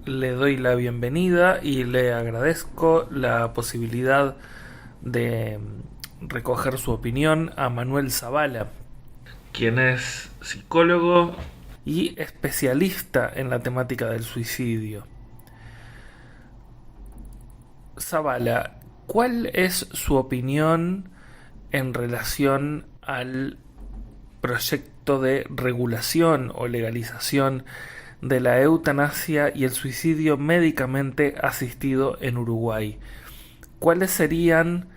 le doy la bienvenida y le agradezco la posibilidad de recoger su opinión a Manuel Zavala, quien es psicólogo y especialista en la temática del suicidio. Zavala, ¿cuál es su opinión en relación al proyecto de regulación o legalización de la eutanasia y el suicidio médicamente asistido en Uruguay? ¿Cuáles serían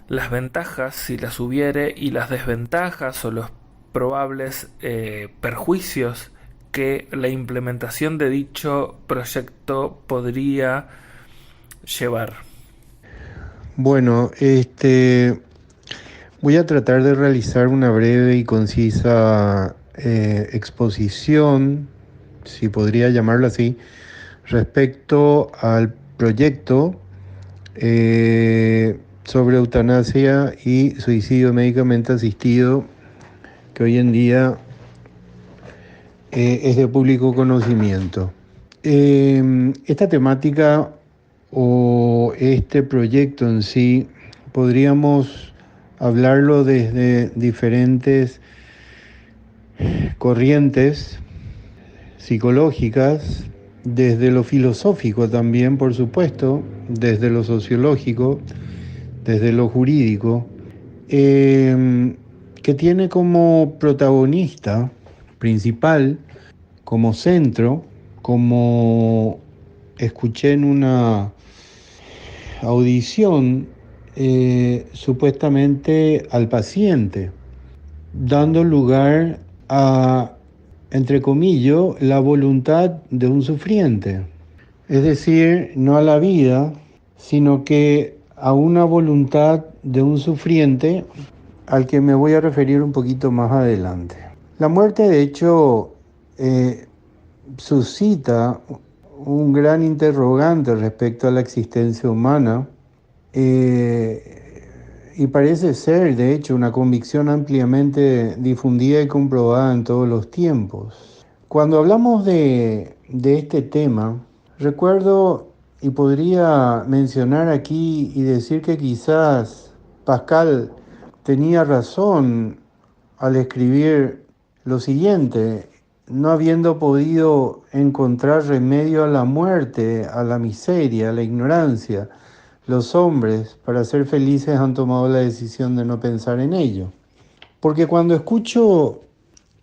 las ventajas, si las hubiere, y las desventajas o los probables perjuicios que la implementación de dicho proyecto podría llevar? Bueno, voy a tratar de realizar una breve y concisa exposición, si podría llamarlo así, respecto al proyecto sobre eutanasia y suicidio médicamente asistido, que hoy en día es de público conocimiento. Esta temática o este proyecto en sí podríamos hablarlo desde diferentes corrientes psicológicas, desde lo filosófico también, por supuesto, desde lo sociológico, desde lo jurídico, que tiene como protagonista principal, como centro, como escuché en una audición, supuestamente al paciente, dando lugar a, entre comillas, la voluntad de un sufriente. Es decir, no a la vida, sino que a una voluntad de un sufriente al que me voy a referir un poquito más adelante. La muerte, de hecho, suscita un gran interrogante respecto a la existencia humana, y parece ser, de hecho, una convicción ampliamente difundida y comprobada en todos los tiempos. Cuando hablamos de este tema, recuerdo y podría mencionar aquí y decir que quizás Pascal tenía razón al escribir lo siguiente: no habiendo podido encontrar remedio a la muerte, a la miseria, a la ignorancia, los hombres, para ser felices, han tomado la decisión de no pensar en ello. Porque cuando escucho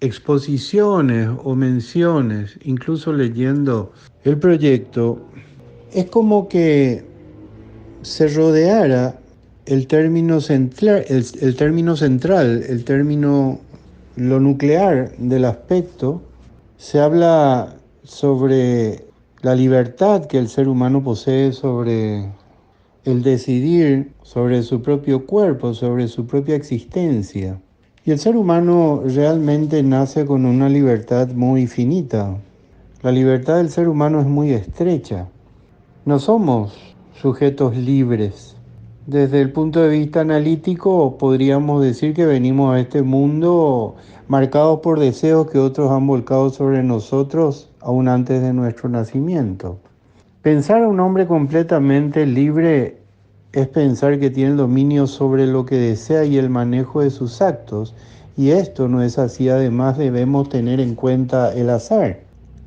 exposiciones o menciones, incluso leyendo el proyecto, es como que se rodeara el término central, el término, lo nuclear del aspecto. Se habla sobre la libertad que el ser humano posee sobre el decidir sobre su propio cuerpo, sobre su propia existencia. Y el ser humano realmente nace con una libertad muy finita. La libertad del ser humano es muy estrecha. No somos sujetos libres. Desde el punto de vista analítico, podríamos decir que venimos a este mundo marcados por deseos que otros han volcado sobre nosotros aún antes de nuestro nacimiento. Pensar a un hombre completamente libre es pensar que tiene el dominio sobre lo que desea y el manejo de sus actos, y esto no es así. Además, debemos tener en cuenta el azar.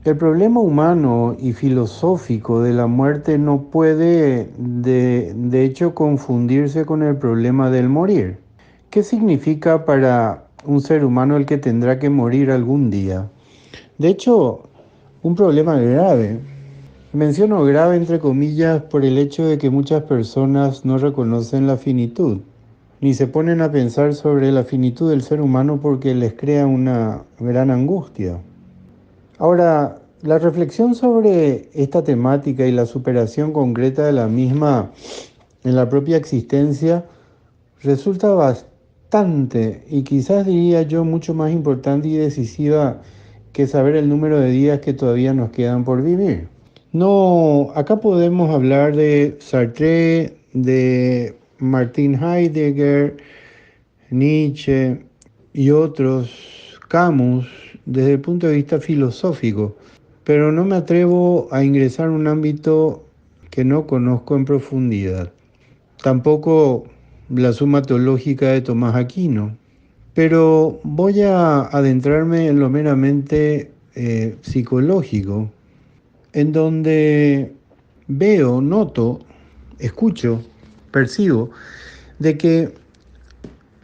El problema humano y filosófico de la muerte no puede, de hecho, confundirse con el problema del morir. ¿Qué significa para un ser humano el que tendrá que morir algún día? De hecho, un problema grave. Menciono grave entre comillas por el hecho de que muchas personas no reconocen la finitud, ni se ponen a pensar sobre la finitud del ser humano porque les crea una gran angustia. Ahora, la reflexión sobre esta temática y la superación concreta de la misma en la propia existencia resulta bastante, y quizás diría yo mucho más importante y decisiva que saber el número de días que todavía nos quedan por vivir. No, acá podemos hablar de Sartre, de Martin Heidegger, Nietzsche y otros, Camus, desde el punto de vista filosófico. pero no me atrevo a ingresar en un ámbito que no conozco en profundidad. Tampoco la Suma Teológica de Tomás Aquino, pero voy a adentrarme en lo meramente psicológico, en donde veo, noto, escucho, percibo, de que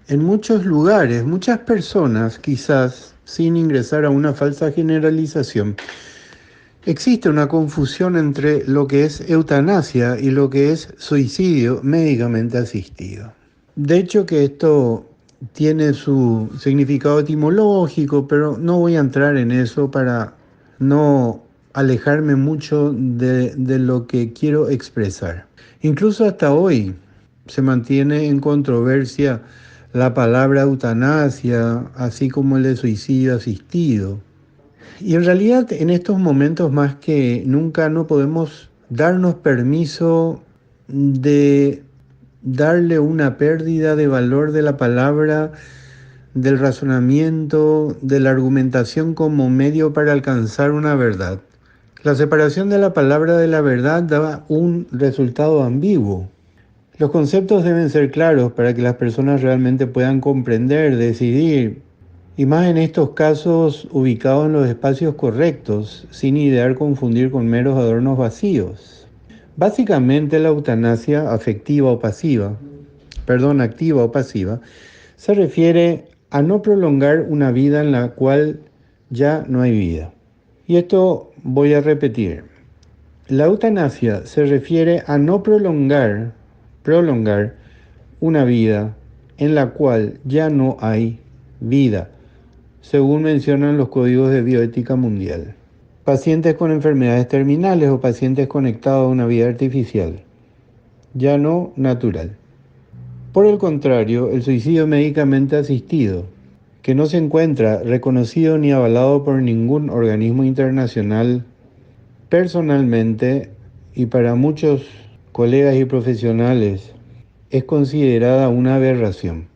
en muchos lugares, muchas personas, quizás sin ingresar a una falsa generalización, existe una confusión entre lo que es eutanasia y lo que es suicidio médicamente asistido. De hecho que esto tiene su significado etimológico, pero no voy a entrar en eso para no alejarme mucho de lo que quiero expresar. Incluso hasta hoy se mantiene en controversia la palabra eutanasia, así como el de suicidio asistido. Y en realidad en estos momentos más que nunca no podemos darnos permiso de darle una pérdida de valor de la palabra, del razonamiento, de la argumentación como medio para alcanzar una verdad. La separación de la palabra de la verdad da un resultado ambiguo. Los conceptos deben ser claros para que las personas realmente puedan comprender, decidir, y más en estos casos ubicados en los espacios correctos, sin idear confundir con meros adornos vacíos. Básicamente la eutanasia activa o pasiva, se refiere a no prolongar una vida en la cual ya no hay vida. Y esto voy a repetir. La eutanasia se refiere a no prolongar una vida en la cual ya no hay vida, según mencionan los códigos de bioética mundial. Pacientes con enfermedades terminales o pacientes conectados a una vida artificial, ya no natural. Por el contrario, el suicidio médicamente asistido, que no se encuentra reconocido ni avalado por ningún organismo internacional, personalmente y para muchos colegas y profesionales, es considerada una aberración.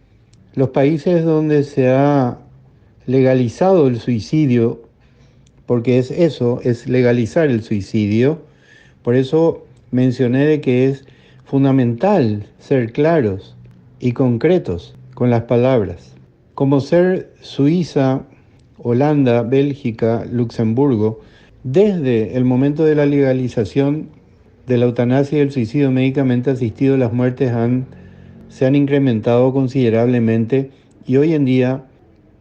Los países donde se ha legalizado el suicidio, porque es eso, es legalizar el suicidio, por eso mencioné de que es fundamental ser claros y concretos con las palabras. Como ser Suiza, Holanda, Bélgica, Luxemburgo, desde el momento de la legalización de la eutanasia y el suicidio médicamente asistido, las muertes se han incrementado considerablemente y hoy en día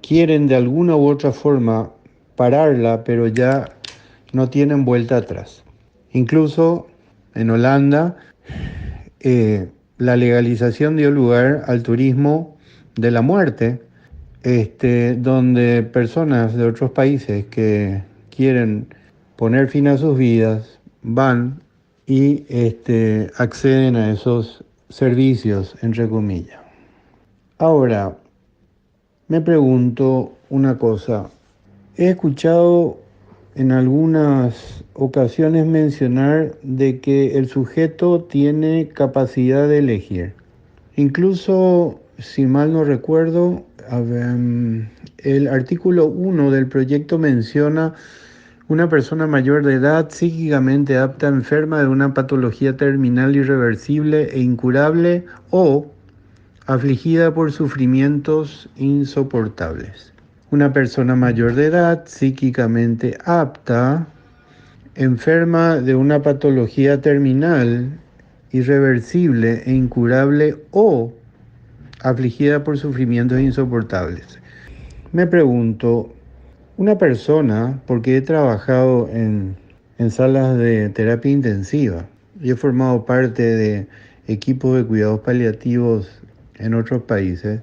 quieren de alguna u otra forma pararla, pero ya no tienen vuelta atrás. Incluso en Holanda, la legalización dio lugar al turismo de la muerte, donde personas de otros países que quieren poner fin a sus vidas van y acceden a esos servicios, entre comillas. Ahora, me pregunto una cosa. He escuchado en algunas ocasiones mencionar de que el sujeto tiene capacidad de elegir. Incluso, si mal no recuerdo, el artículo 1 del proyecto menciona una persona mayor de edad, psíquicamente apta, enferma de una patología terminal irreversible e incurable o afligida por sufrimientos insoportables. Una persona mayor de edad, psíquicamente apta, enferma de una patología terminal, irreversible e incurable o afligida por sufrimientos insoportables. Me pregunto, una persona, porque he trabajado en salas de terapia intensiva y he formado parte de equipos de cuidados paliativos en otros países,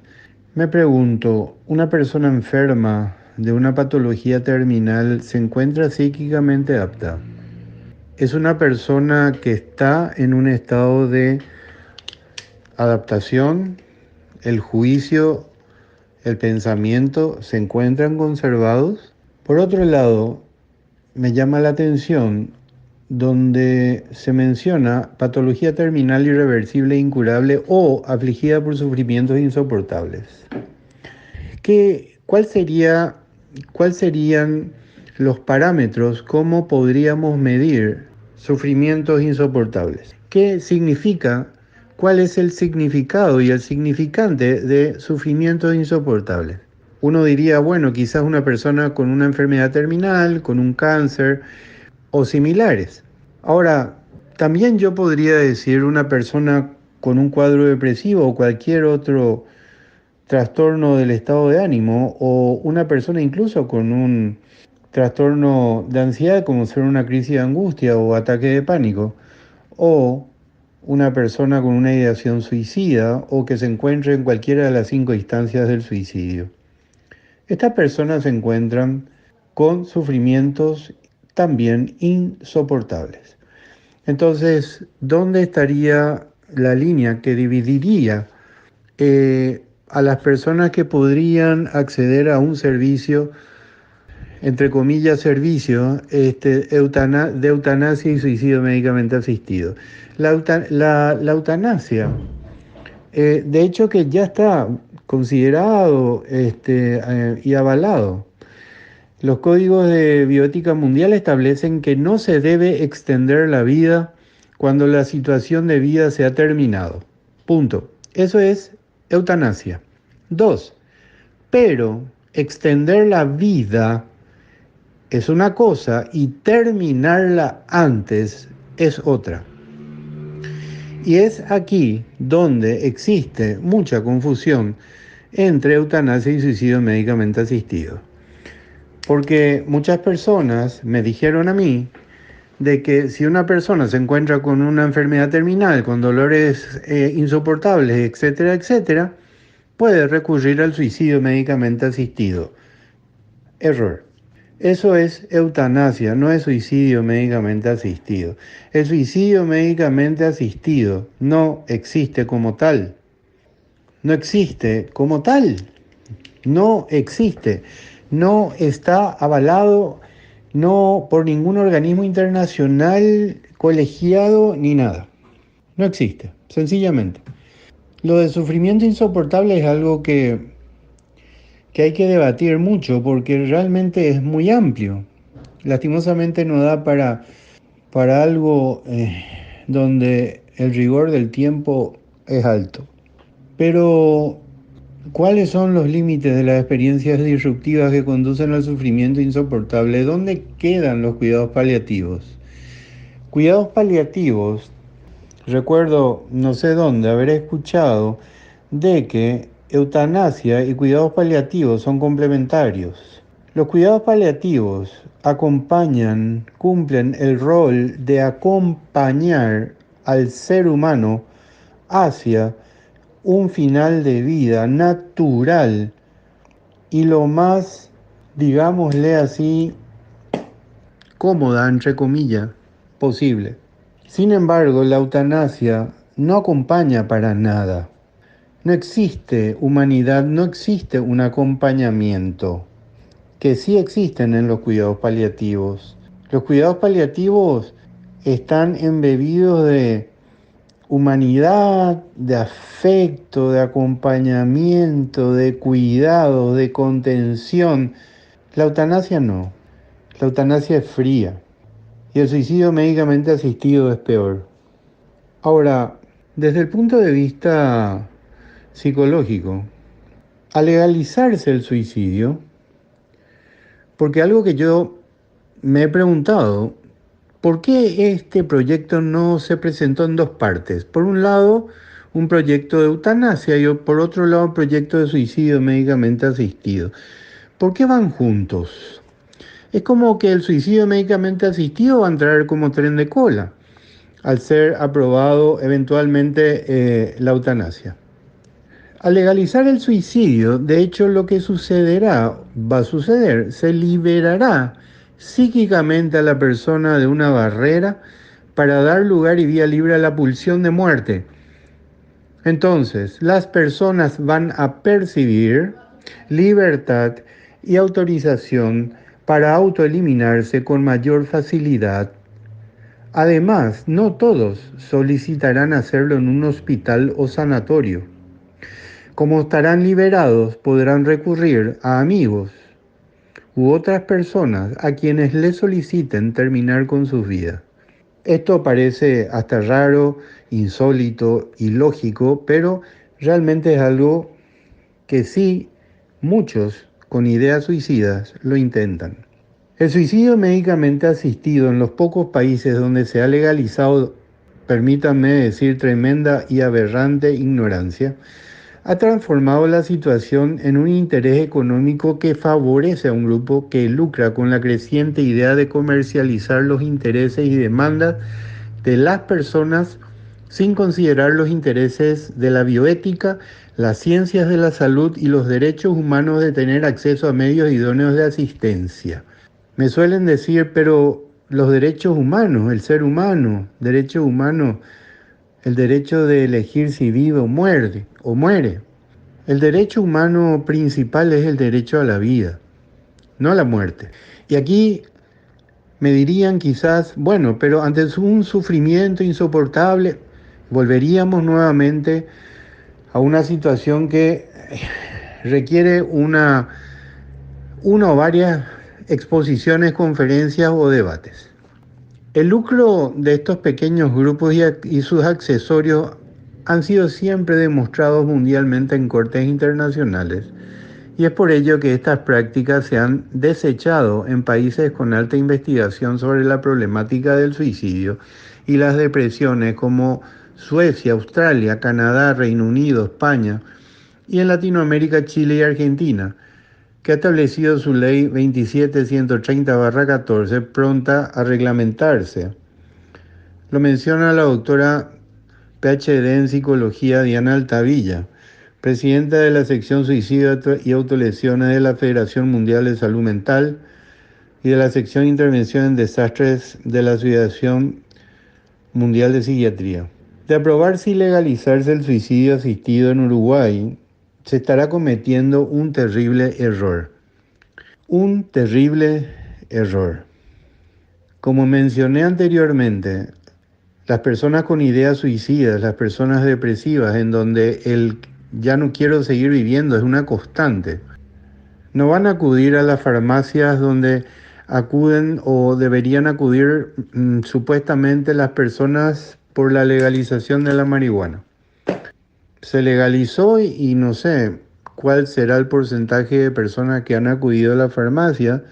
me pregunto, ¿una persona enferma de una patología terminal se encuentra psíquicamente apta? ¿Es una persona que está en un estado de adaptación? ¿El juicio, el pensamiento se encuentran conservados? Por otro lado, me llama la atención donde se menciona patología terminal irreversible e incurable o afligida por sufrimientos insoportables. ¿Cuál serían los parámetros, cómo podríamos medir sufrimientos insoportables. ¿Qué significa? ¿Cuál es el significado y el significante de sufrimientos insoportables? Uno diría, bueno, quizás una persona con una enfermedad terminal, con un cáncer o similares. Ahora, también yo podría decir una persona con un cuadro depresivo o cualquier otro trastorno del estado de ánimo, o una persona incluso con un trastorno de ansiedad como ser una crisis de angustia o ataque de pánico, o una persona con una ideación suicida o que se encuentre en cualquiera de las 5 instancias del suicidio. Estas personas se encuentran con sufrimientos también insoportables. Entonces, ¿dónde estaría la línea que dividiría a las personas que podrían acceder a un servicio, entre comillas, servicio de eutanasia y suicidio médicamente asistido? La eutanasia, de hecho que ya está considerado y avalado. Los códigos de bioética mundial establecen que no se debe extender la vida cuando la situación de vida se ha terminado. Punto. Eso es eutanasia. 2. Pero extender la vida es una cosa y terminarla antes es otra. Y es aquí donde existe mucha confusión entre eutanasia y suicidio médicamente asistido. Porque muchas personas me dijeron a mí de que si una persona se encuentra con una enfermedad terminal, con dolores insoportables, etcétera, etcétera, puede recurrir al suicidio médicamente asistido. Error. Eso es eutanasia, no es suicidio médicamente asistido. El suicidio médicamente asistido no existe como tal. No existe como tal. No existe. No está avalado no por ningún organismo internacional, colegiado, ni nada. No existe, sencillamente. Lo de sufrimiento insoportable es algo que hay que debatir mucho porque realmente es muy amplio. Lastimosamente no da para algo donde el rigor del tiempo es alto. Pero, ¿cuáles son los límites de las experiencias disruptivas que conducen al sufrimiento insoportable? ¿Dónde quedan los cuidados paliativos? Cuidados paliativos, recuerdo, no sé dónde, haber escuchado de que eutanasia y cuidados paliativos son complementarios. Los cuidados paliativos cumplen el rol de acompañar al ser humano hacia un final de vida natural y lo más, digámosle así, cómoda, entre comillas, posible. Sin embargo, la eutanasia no acompaña para nada. No existe humanidad, no existe un acompañamiento que sí existen en los cuidados paliativos. Los cuidados paliativos están embebidos de humanidad, de afecto, de acompañamiento, de cuidado, de contención. La eutanasia no. La eutanasia es fría. Y el suicidio médicamente asistido es peor. Ahora, desde el punto de vista psicológico, al legalizarse el suicidio, porque algo que yo me he preguntado, ¿por qué este proyecto no se presentó en 2 partes? Por un lado, un proyecto de eutanasia y por otro lado, un proyecto de suicidio médicamente asistido. ¿Por qué van juntos? Es como que el suicidio médicamente asistido va a entrar como tren de cola al ser aprobado eventualmente la eutanasia. Al legalizar el suicidio, de hecho lo que va a suceder, se liberará psíquicamente a la persona de una barrera para dar lugar y vía libre a la pulsión de muerte. Entonces, las personas van a percibir libertad y autorización para autoeliminarse con mayor facilidad. Además, no todos solicitarán hacerlo en un hospital o sanatorio. Como estarán liberados, podrán recurrir a amigos u otras personas a quienes le soliciten terminar con sus vidas. Esto parece hasta raro, insólito, ilógico, pero realmente es algo que sí muchos con ideas suicidas lo intentan. El suicidio médicamente asistido en los pocos países donde se ha legalizado, permítanme decir, tremenda y aberrante ignorancia, ha transformado la situación en un interés económico que favorece a un grupo que lucra con la creciente idea de comercializar los intereses y demandas de las personas sin considerar los intereses de la bioética, las ciencias de la salud y los derechos humanos de tener acceso a medios idóneos de asistencia. Me suelen decir, pero los derechos humanos, el ser humano, derechos humanos, el derecho de elegir si vive o muere. El derecho humano principal es el derecho a la vida, no a la muerte. Y aquí me dirían quizás, bueno, pero ante un sufrimiento insoportable, volveríamos nuevamente a una situación que requiere una o varias exposiciones, conferencias o debates. El lucro de estos pequeños grupos y sus accesorios han sido siempre demostrados mundialmente en cortes internacionales, y es por ello que estas prácticas se han desechado en países con alta investigación sobre la problemática del suicidio y las depresiones como Suecia, Australia, Canadá, Reino Unido, España, y en Latinoamérica, Chile y Argentina, que ha establecido su ley 27130/14 pronta a reglamentarse. Lo menciona la doctora PhD en Psicología Diana Altavilla, presidenta de la sección Suicidio y Autolesiones de la Federación Mundial de Salud Mental y de la sección Intervención en Desastres de la Asociación Mundial de Psiquiatría. De aprobarse y legalizarse el suicidio asistido en Uruguay, se estará cometiendo un terrible error. Un terrible error. Como mencioné anteriormente, las personas con ideas suicidas, las personas depresivas, en donde el ya no quiero seguir viviendo es una constante, no van a acudir a las farmacias donde acuden o deberían acudir supuestamente las personas por la legalización de la marihuana. Se legalizó y no sé cuál será el porcentaje de personas que han acudido a la farmacia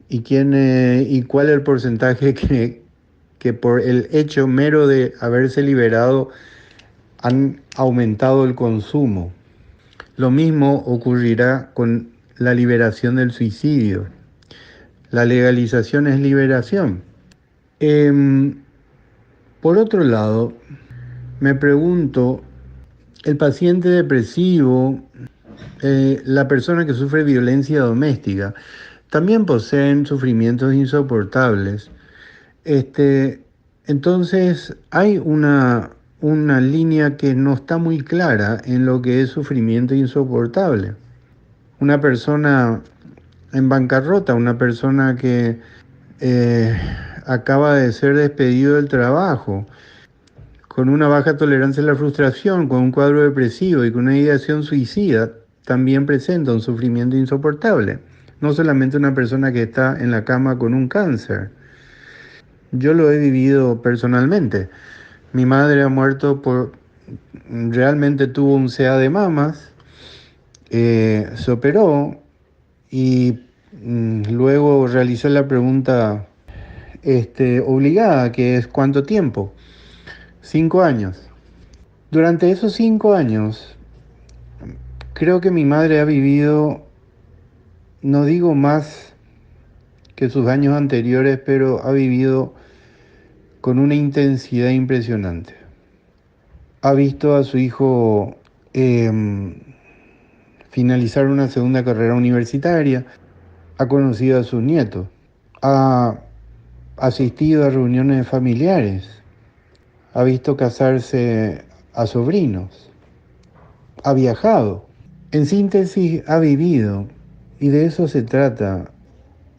y cuál es el porcentaje que por el hecho mero de haberse liberado han aumentado el consumo. Lo mismo ocurrirá con la liberación del suicidio. La legalización es liberación. Por otro lado, me pregunto, el paciente depresivo, la persona que sufre violencia doméstica, también poseen sufrimientos insoportables. Entonces hay una línea que no está muy clara en lo que es sufrimiento insoportable. Una persona en bancarrota, una persona que acaba de ser despedido del trabajo, con una baja tolerancia a la frustración, con un cuadro depresivo y con una ideación suicida, también presenta un sufrimiento insoportable. No solamente una persona que está en la cama con un cáncer. Yo lo he vivido personalmente. Mi madre ha muerto realmente tuvo un CA de mamas, se operó y luego realizó la pregunta obligada, que es ¿cuánto tiempo? 5 años. Durante esos 5 años, creo que mi madre ha vivido, no digo más que sus años anteriores, pero ha vivido con una intensidad impresionante. Ha visto a su hijo finalizar una segunda carrera universitaria, ha conocido a sus nietos, ha asistido a reuniones familiares, ha visto casarse a sobrinos, ha viajado. En síntesis, ha vivido, y de eso se trata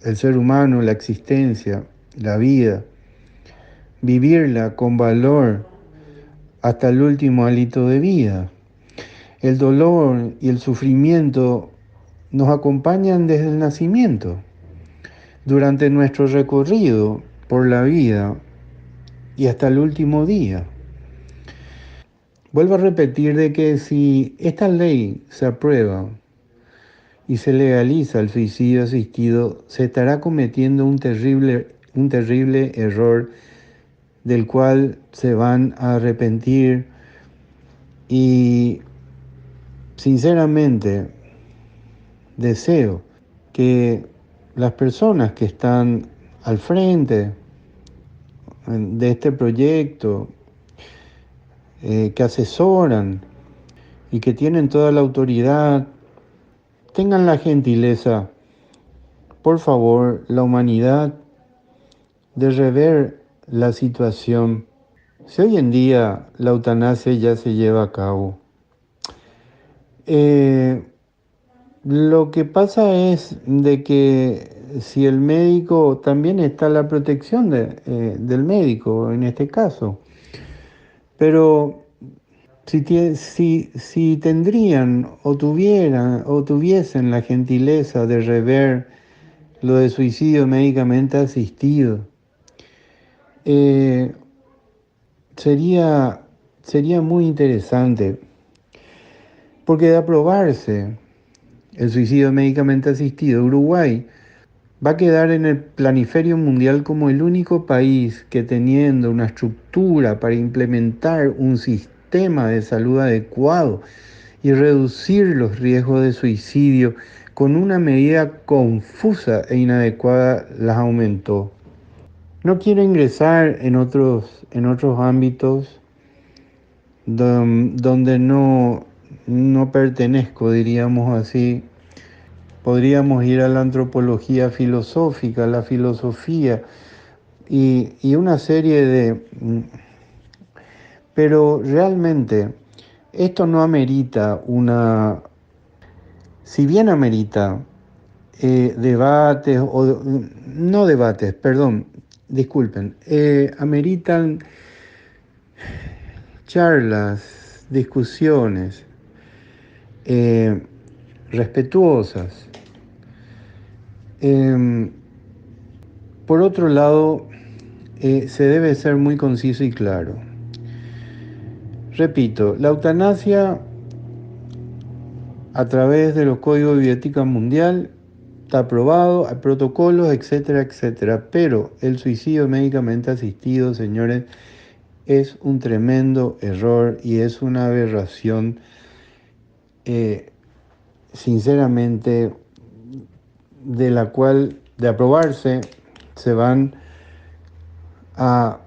el ser humano, la existencia, la vida, vivirla con valor hasta el último hálito de vida. El dolor y el sufrimiento nos acompañan desde el nacimiento, durante nuestro recorrido por la vida y hasta el último día. Vuelvo a repetir de que si esta ley se aprueba y se legaliza el suicidio asistido, se estará cometiendo un terrible error del cual se van a arrepentir y sinceramente deseo que las personas que están al frente de este proyecto, que asesoran y que tienen toda la autoridad, tengan la gentileza, por favor, la humanidad, de rever la situación. Si hoy en día la eutanasia ya se lleva a cabo, lo que pasa es de que si el médico, también está la protección del médico en este caso, pero si tendrían o tuviesen la gentileza de rever lo de suicidio médicamente asistido, eh, sería muy interesante, porque de aprobarse el suicidio médicamente asistido, Uruguay va a quedar en el planiferio mundial como el único país que, teniendo una estructura para implementar un sistema de salud adecuado y reducir los riesgos de suicidio, con una medida confusa e inadecuada las aumentó. No quiero ingresar en otros ámbitos donde no pertenezco, diríamos así. Podríamos ir a la antropología filosófica, a la filosofía y una serie de... Pero realmente esto no amerita si bien amerita debates, no debates, perdón, disculpen, ameritan charlas, discusiones respetuosas. Por otro lado, se debe ser muy conciso y claro. Repito, la eutanasia a través de los códigos de bioética mundial está aprobado, hay protocolos, etcétera, etcétera. Pero el suicidio médicamente asistido, señores, es un tremendo error y es una aberración, sinceramente, de la cual, de aprobarse, se van a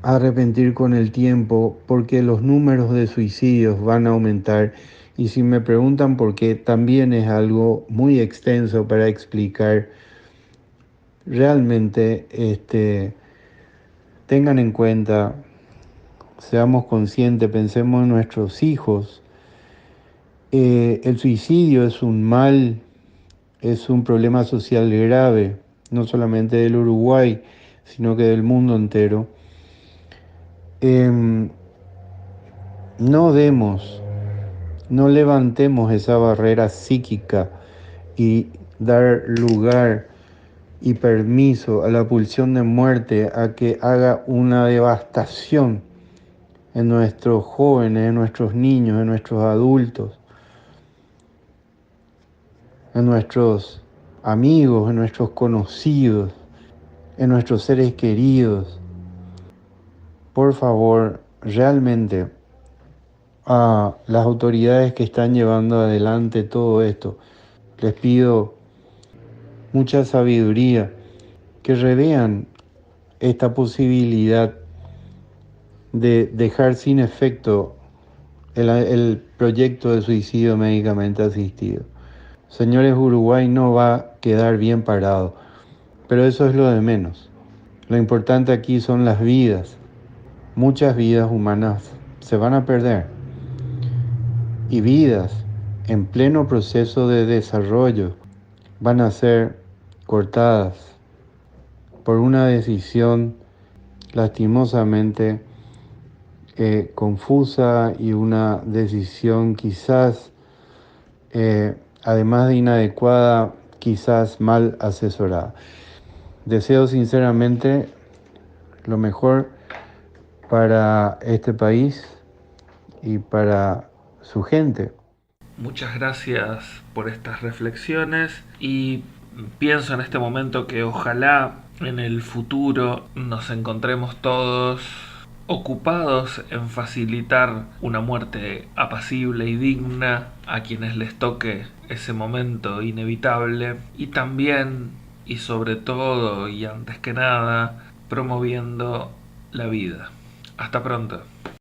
arrepentir con el tiempo, porque los números de suicidios van a aumentar. Y si me preguntan por qué, también es algo muy extenso para explicar. Realmente, tengan en cuenta, seamos conscientes, pensemos en nuestros hijos. El suicidio es un mal, es un problema social grave, no solamente del Uruguay, sino que del mundo entero. No levantemos esa barrera psíquica y dar lugar y permiso a la pulsión de muerte a que haga una devastación en nuestros jóvenes, en nuestros niños, en nuestros adultos, en nuestros amigos, en nuestros conocidos, en nuestros seres queridos. Por favor, realmente, a las autoridades que están llevando adelante todo esto, les pido mucha sabiduría, que revean esta posibilidad de dejar sin efecto el proyecto de suicidio médicamente asistido. Señores, Uruguay no va a quedar bien parado, pero eso es lo de menos. Lo importante aquí son las vidas. Muchas vidas humanas se van a perder, y vidas en pleno proceso de desarrollo van a ser cortadas por una decisión lastimosamente confusa, y una decisión quizás además de inadecuada, quizás mal asesorada. Deseo sinceramente lo mejor para este país y para su gente. Muchas gracias por estas reflexiones y pienso en este momento que ojalá en el futuro nos encontremos todos ocupados en facilitar una muerte apacible y digna a quienes les toque ese momento inevitable y también y sobre todo y antes que nada promoviendo la vida. Hasta pronto.